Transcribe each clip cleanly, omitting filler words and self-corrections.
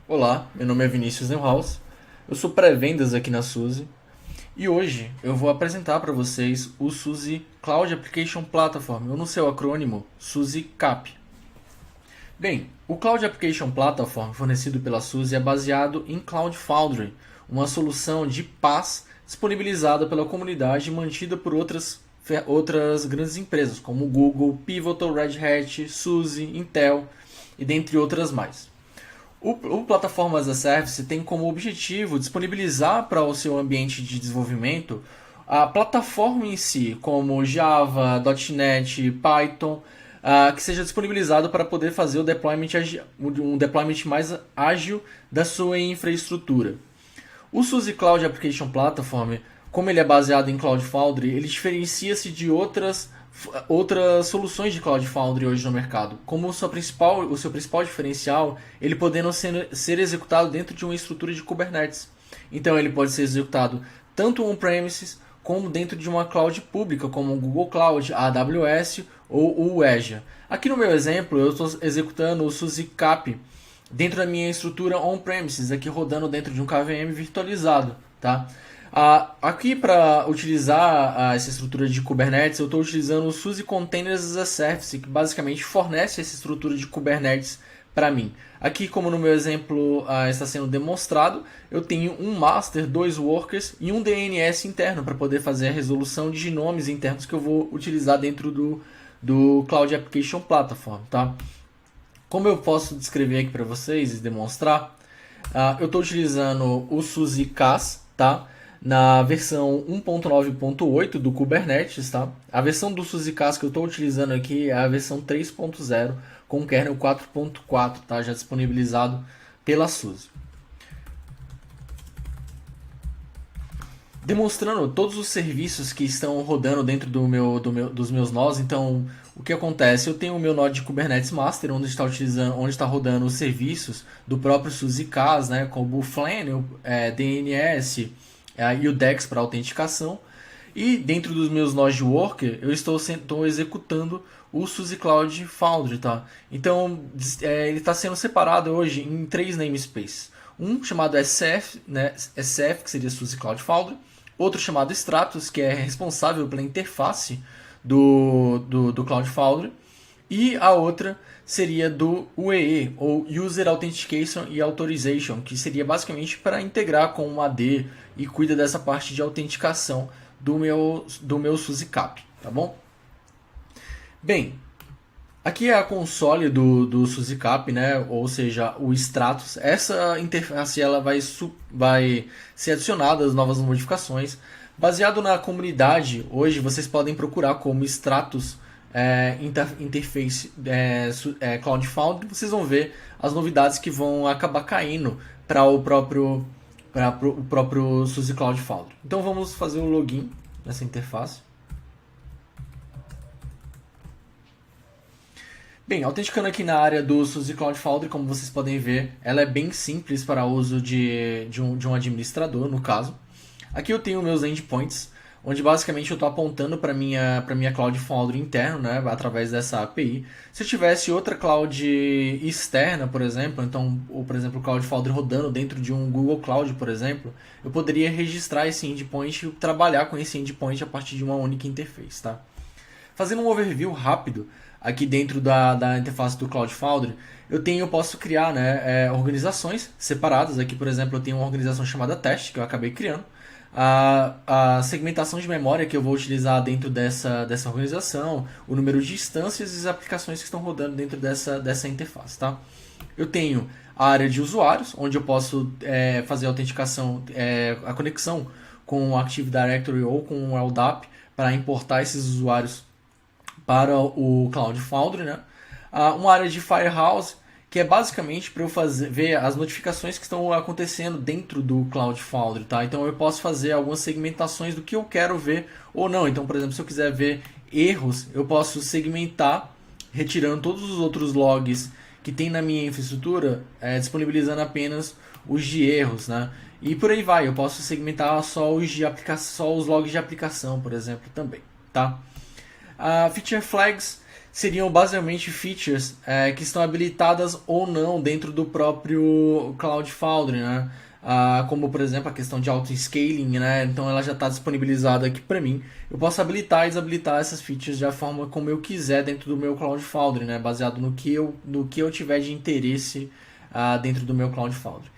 Olá, meu nome é Vinícius Neuhaus, eu sou pré-vendas aqui na SUSE e hoje eu vou apresentar para vocês o SUSE Cloud Application Platform, ou no seu acrônimo, SUSE CAP. Bem, o Cloud Application Platform fornecido pela SUSE é baseado em Cloud Foundry, uma solução de PaaS disponibilizada pela comunidade e mantida por outras grandes empresas, como Google, Pivotal, Red Hat, SUSE, Intel e dentre outras mais. O Plataforma as a Service tem como objetivo disponibilizar para o seu ambiente de desenvolvimento a plataforma em si, como Java, .NET, Python, que seja disponibilizado para poder fazer um deployment mais ágil da sua infraestrutura. O SUSE Cloud Application Platform, como ele é baseado em Cloud Foundry, ele diferencia-se de outras soluções de Cloud Foundry hoje no mercado, como o seu principal diferencial, ele podendo ser executado dentro de uma estrutura de Kubernetes. Então ele pode ser executado tanto on-premises como dentro de uma cloud pública, como o Google Cloud, a AWS ou o Azure. Aqui no meu exemplo, eu estou executando o SUSE CAP dentro da minha estrutura on-premises, aqui rodando dentro de um KVM virtualizado, tá? Aqui para utilizar essa estrutura de Kubernetes, eu estou utilizando o SUSE Containers as a Service, que basicamente fornece essa estrutura de Kubernetes para mim. Aqui, como no meu exemplo está sendo demonstrado, eu tenho um master, 2 workers e um DNS interno para poder fazer a resolução de nomes internos que eu vou utilizar dentro do Cloud Application Platform. Tá? Como eu posso descrever aqui para vocês e demonstrar, eu estou utilizando o SUSE CaaS, tá? Na versão 1.9.8 do Kubernetes, tá? A versão do SUSE CaaS que eu estou utilizando aqui é a versão 3.0 com kernel 4.4, tá? Já disponibilizado pela SUSE. Demonstrando todos os serviços que estão rodando dentro dos meus nós. Então, o que acontece? Eu tenho o meu nó de Kubernetes Master, onde está rodando os serviços do próprio SUSE CaaS, né? Como o Flannel, DNS, e o DEX para autenticação. E dentro dos meus nós de worker, eu estou executando o SUSE Cloud Foundry. Tá? Então, ele está sendo separado hoje em 3 namespaces. Um chamado SF, né, SF, que seria SUSE Cloud Foundry. Outro chamado Stratus, que é responsável pela interface do Cloud Foundry. E a outra seria do UEE, ou User Authentication e Authorization, que seria basicamente para integrar com o AD e cuida dessa parte de autenticação do meu SUSE CAP, tá bom? Bem, aqui é a console do SUSE CAP, né? Ou seja, o Stratus. Essa interface ela vai ser adicionada as novas modificações. Baseado na comunidade, hoje vocês podem procurar como Stratus Interface Cloud Foundry. Vocês vão ver as novidades que vão acabar caindo para o próprio SUSE Cloud Foundry. Então vamos fazer o login nessa interface. Bem, autenticando aqui na área do SUSE Cloud Foundry, como vocês podem ver, ela é bem simples para uso de um administrador, no caso. Aqui eu tenho meus endpoints, onde basicamente eu estou apontando para minha Cloud Foundry interno, né, através dessa API. Se eu tivesse outra cloud externa, por exemplo, por exemplo, o Cloud Foundry rodando dentro de um Google Cloud, por exemplo, eu poderia registrar esse endpoint e trabalhar com esse endpoint a partir de uma única interface. Tá? Fazendo um overview rápido, aqui dentro da interface do Cloud Foundry, eu posso criar, né, organizações separadas. Aqui, por exemplo, eu tenho uma organização chamada Teste, que eu acabei criando. A segmentação de memória que eu vou utilizar dentro dessa organização, o número de instâncias e as aplicações que estão rodando dentro dessa interface. Tá? Eu tenho a área de usuários, onde eu posso fazer a autenticação, a conexão com o Active Directory ou com o LDAP para importar esses usuários para o Cloud Foundry. Né? Uma área de Firehouse, que é basicamente para eu ver as notificações que estão acontecendo dentro do Cloud Foundry, tá? Então eu posso fazer algumas segmentações do que eu quero ver ou não. Então, por exemplo, se eu quiser ver erros, eu posso segmentar, retirando todos os outros logs que tem na minha infraestrutura, disponibilizando apenas os de erros, né? E por aí vai, eu posso segmentar só os logs de aplicação, por exemplo, também, tá? Feature Flags seriam basicamente features que estão habilitadas ou não dentro do próprio Cloud Foundry, né? Como por exemplo a questão de auto-scaling, né? Então ela já está disponibilizada aqui para mim. Eu posso habilitar e desabilitar essas features da forma como eu quiser dentro do meu Cloud Foundry, né? Baseado no que eu tiver de interesse dentro do meu Cloud Foundry.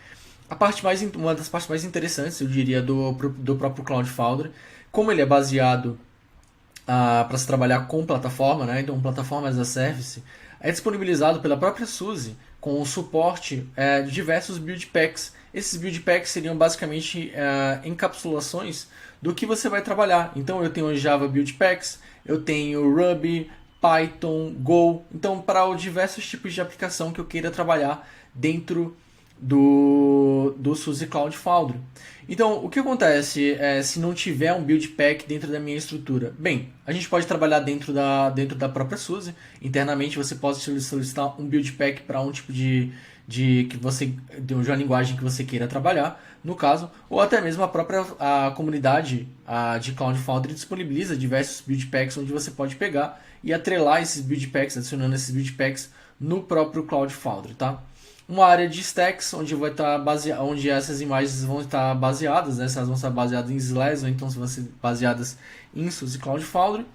Uma das partes mais interessantes, eu diria, do próprio Cloud Foundry, como ele é baseado para se trabalhar com plataforma, né? Então, plataforma as a service, é disponibilizado pela própria SUSE com o suporte de diversos build packs. Esses build packs seriam basicamente encapsulações do que você vai trabalhar. Então, eu tenho Java build packs, eu tenho Ruby, Python, Go. Então, para os diversos tipos de aplicação que eu queira trabalhar dentro do SUSE Cloud Foundry. Então, o que acontece se não tiver um build pack dentro da minha estrutura? Bem, a gente pode trabalhar dentro da própria SUSE. Internamente, você pode solicitar um build pack para um tipo de uma linguagem que você queira trabalhar, no caso, ou até mesmo a comunidade de Cloud Foundry disponibiliza diversos build packs onde você pode pegar e atrelar esses build packs, adicionando esses build packs no próprio Cloud Foundry, tá? Uma área de stacks onde essas imagens vão estar baseadas, né? Elas vão estar baseadas em SLAS ou então vão ser baseadas em SUSE Cloud Foundry,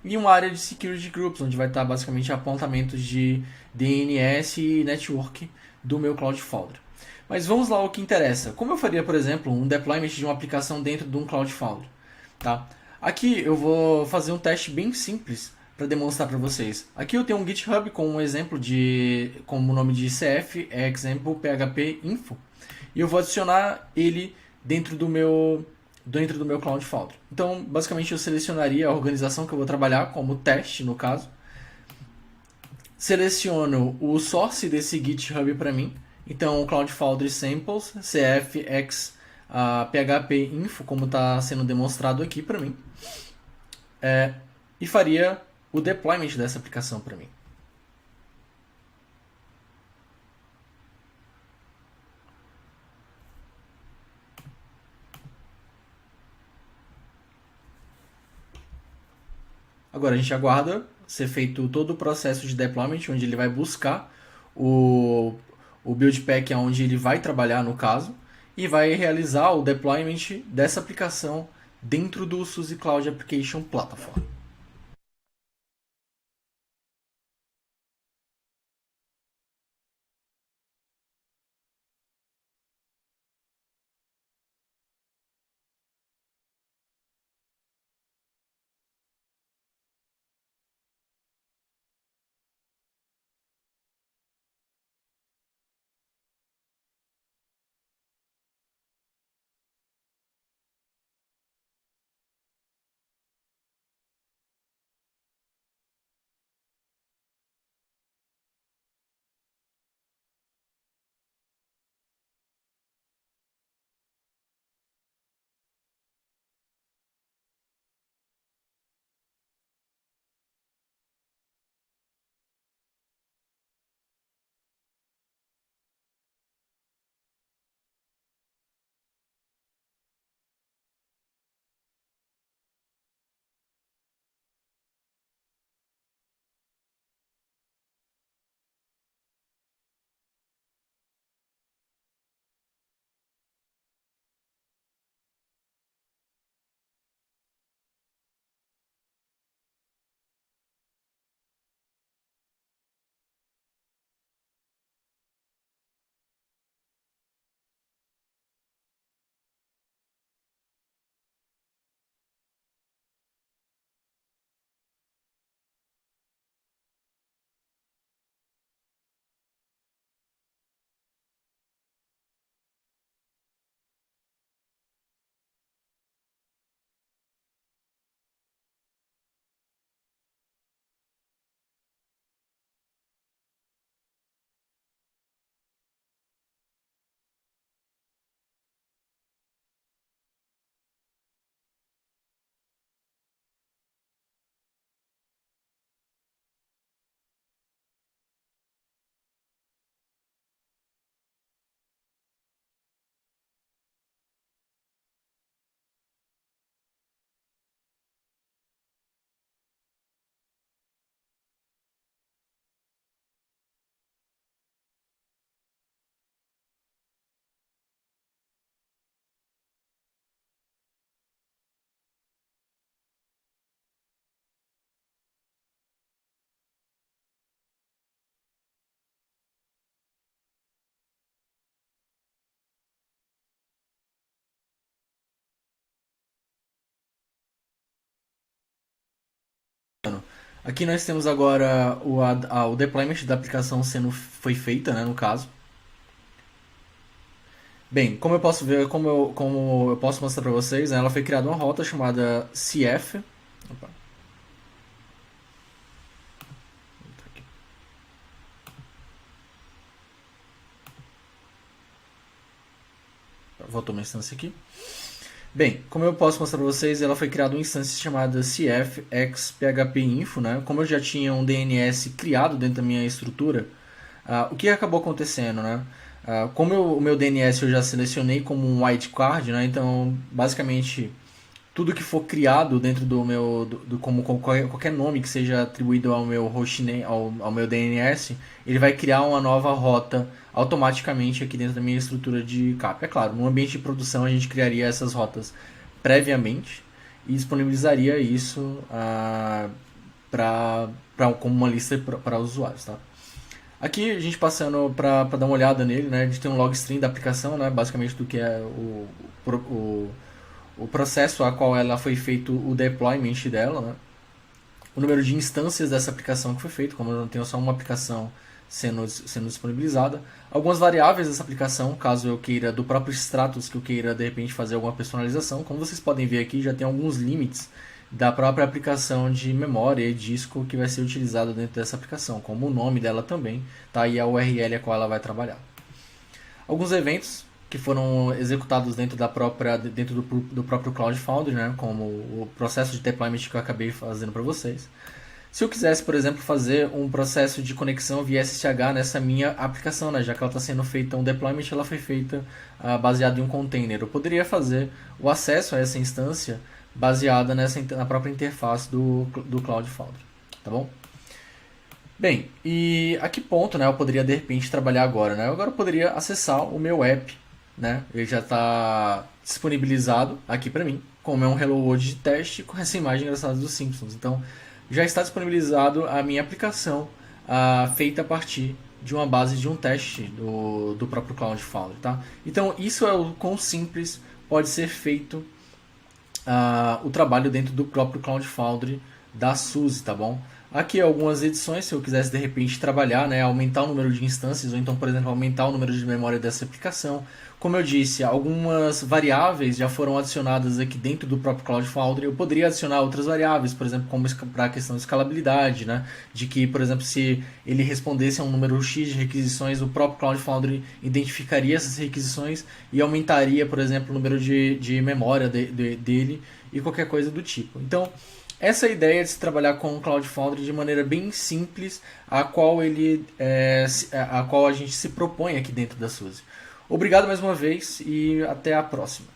e uma área de security groups onde vai estar basicamente apontamentos de DNS e network do meu Cloud Foundry. Mas vamos lá ao que interessa. Como eu faria, por exemplo, um deployment de uma aplicação dentro de um Cloud Foundry, tá? Aqui eu vou fazer um teste bem simples para demonstrar para vocês. Aqui eu tenho um GitHub com um exemplo como o nome de CF, example PHP info, e eu vou adicionar ele dentro do meu Cloud Foundry. Então, basicamente eu selecionaria a organização que eu vou trabalhar como teste no caso. Seleciono o source desse GitHub para mim. Então, o Cloud Foundry Samples, CFX PHP Info, como está sendo demonstrado aqui para mim. E faria o deployment dessa aplicação para mim. Agora a gente aguarda ser feito todo o processo de deployment, onde ele vai buscar o, o build pack onde ele vai trabalhar no caso, e vai realizar o deployment dessa aplicação dentro do SUSE Cloud Application Platform. Aqui nós temos agora o deployment da aplicação foi feita, né, no caso. Bem, como eu posso ver, como eu posso mostrar para vocês, né, ela foi criada uma rota chamada CF. Opa, voltou uma instância aqui. Bem, como eu posso mostrar para vocês, ela foi criada uma instância chamada CF-ex-php-info, né? Como eu já tinha um DNS criado dentro da minha estrutura, o que acabou acontecendo, né? O meu DNS eu já selecionei como um wildcard, né? Então, basicamente, tudo que for criado dentro do meu como qualquer nome que seja atribuído ao meu hostname, ao meu DNS, ele vai criar uma nova rota automaticamente aqui dentro da minha estrutura de capa. É claro, no ambiente de produção a gente criaria essas rotas previamente e disponibilizaria isso como uma lista para usuários, tá? Aqui a gente passando para dar uma olhada nele, né? A gente tem um logstream da aplicação, né? Basicamente do que é o processo a qual ela foi feito o deployment dela, né? O número de instâncias dessa aplicação que foi feito, como eu não tenho só uma aplicação sendo disponibilizada, algumas variáveis dessa aplicação, caso eu queira, do próprio status que eu queira de repente fazer alguma personalização. Como vocês podem ver aqui, já tem alguns limites da própria aplicação de memória e disco que vai ser utilizado dentro dessa aplicação, como o nome dela também, tá aí a URL a qual ela vai trabalhar. Alguns eventos que foram executados dentro do próprio Cloud Foundry, né, como o processo de deployment que eu acabei fazendo para vocês. Se eu quisesse, por exemplo, fazer um processo de conexão via SSH nessa minha aplicação, né, já que ela está sendo feita um deployment, ela foi feita baseada em um container. Eu poderia fazer o acesso a essa instância baseada na própria interface do Cloud Foundry, tá bom? Bem, e a que ponto, né, eu poderia de repente trabalhar agora, né? Agora eu poderia acessar o meu app, né? Ele já está disponibilizado aqui para mim, como é um Hello World de teste com essa imagem engraçada dos Simpsons. Então, já está disponibilizado a minha aplicação feita a partir de uma base de um teste do próprio Cloud Foundry, tá? Então, isso é o quão simples pode ser feito o trabalho dentro do próprio Cloud Foundry da SUSE, tá bom? Aqui algumas edições, se eu quisesse de repente trabalhar, né, aumentar o número de instâncias, ou então, por exemplo, aumentar o número de memória dessa aplicação. Como eu disse, algumas variáveis já foram adicionadas aqui dentro do próprio Cloud Foundry. Eu poderia adicionar outras variáveis, por exemplo, como para a questão de escalabilidade, né, de que, por exemplo, se ele respondesse a um número X de requisições, o próprio Cloud Foundry identificaria essas requisições e aumentaria, por exemplo, o número de memória dele e qualquer coisa do tipo. Então, essa é a ideia de se trabalhar com o Cloud Foundry de maneira bem simples, a qual a qual a gente se propõe aqui dentro da SUSE. Obrigado mais uma vez e até a próxima.